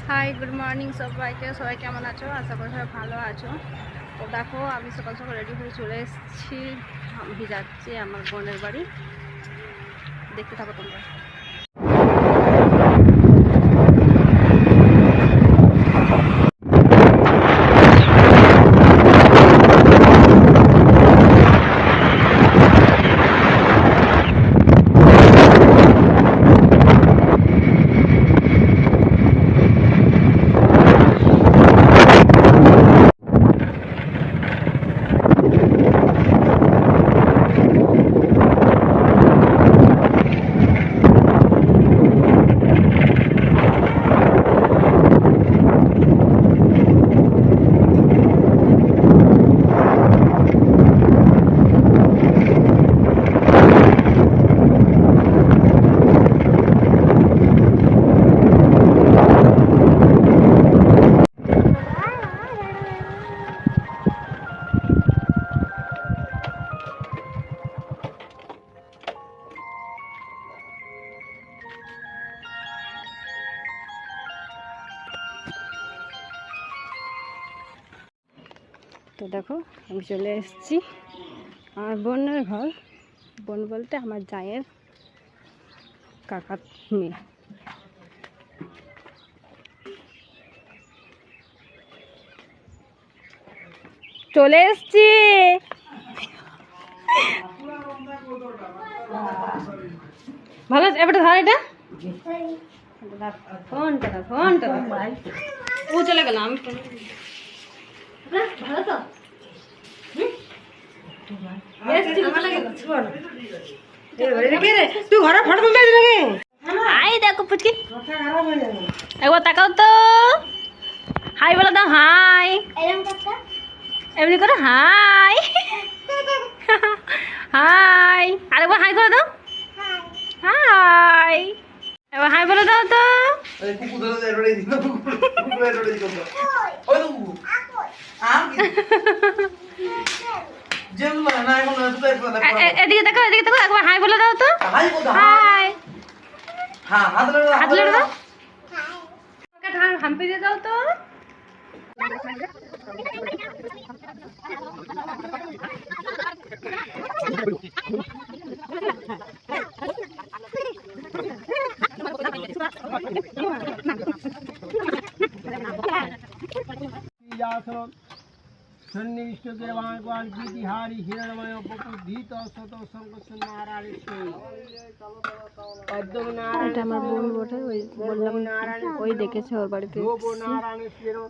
High, good morning সবাইকে। সবাই কেমন আছো? আশা করি সবাই ভালো আছো। তো দেখো, আমি সকাল সকাল রেডি হয়ে চলে এসেছি। আমি যাচ্ছি আমার বোনের বাড়ি। দেখতে থাকো তোমরা। তো দেখো, আমি চলে এসেছি আমার বোনের ঘর। বোন বলতে আমার জায়ের কাকার মেয়ে। চলে এসছি। ভালো আছে? এবারে ধর এটা। ফোনটা ও চলে গেল। আমি ভালো তো? তুই ঘরে ফটো তুলতে নাকি? আই দেখো পুচকি, একবার তাকাও তো। হাই বলে দাও। হাই এমনি করে হাই। হাই আরেকবার হাই করে দাও। হাই এবার হাই বলে দাও তো। এদিকে দেখো, এদিকে দেখো, একবার হাই বলে দাও তো। হাই হাত লেড়ে দাও। হাম্পি দিয়ে দাও তো। সন্নিবিষ্ট দেবাঙ্গপাল গীতিহারি হিরণময় বপুদ্ধীত শত শঙ্কর নারায়ণ। এটা আমার বোন বটে, ওই বললাম ওই দেখেছে ওর বাড়িতে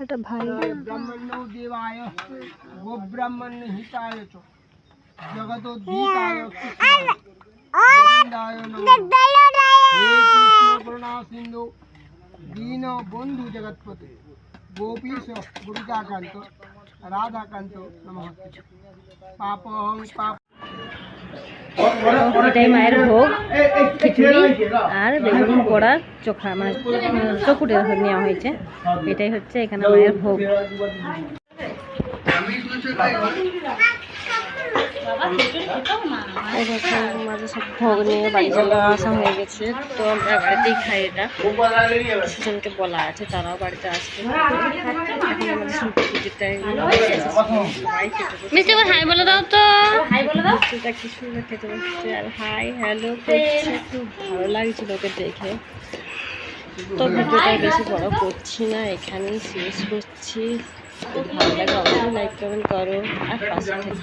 একটা ভাই। ব্রাহ্মণ্য দেবায় গোব্রাহ্মণ্য হিতায় চ জগদোদ্ধিতায় গোবিন্দায় নমঃ। হে কৃষ্ণ করুণা সিন্ধু দীন বন্ধু জগৎপতে গোপীশ গোপিকাকান্ত রাধাকান্ত নমঃ। পাপহং পাপ। এটাই মায়ের ভোগ, খিচুড়ি আর বেগুন পোড়া চোখা, মানে চকুটে নেওয়া হয়েছে। এটাই হচ্ছে এখানে মায়ের ভোগ। মাঝে সব ভোগ নিয়ে বাড়ি চলে আসা হয়ে গেছে। তো আমরা বাড়িতেই খাই। এটা সেজনকে বলা আছে, তারাও বাড়িতে আসবে। এখন আমাদের পুজোটাই মিষ্টি করে হাই বলে দাও তো। হাই বলে দাও। কি সুন্দর খেতে বসছে আর হাই হ্যালো করছে। খুব ভালো লাগছিল ওকে দেখে। তো ভিডিওটা বেশি বড় করছি না, এখানেই শেষ করছি। খুব ভালো লাগে অবশ্যই লাইক কমেন্ট করো আর পাশে থেকো।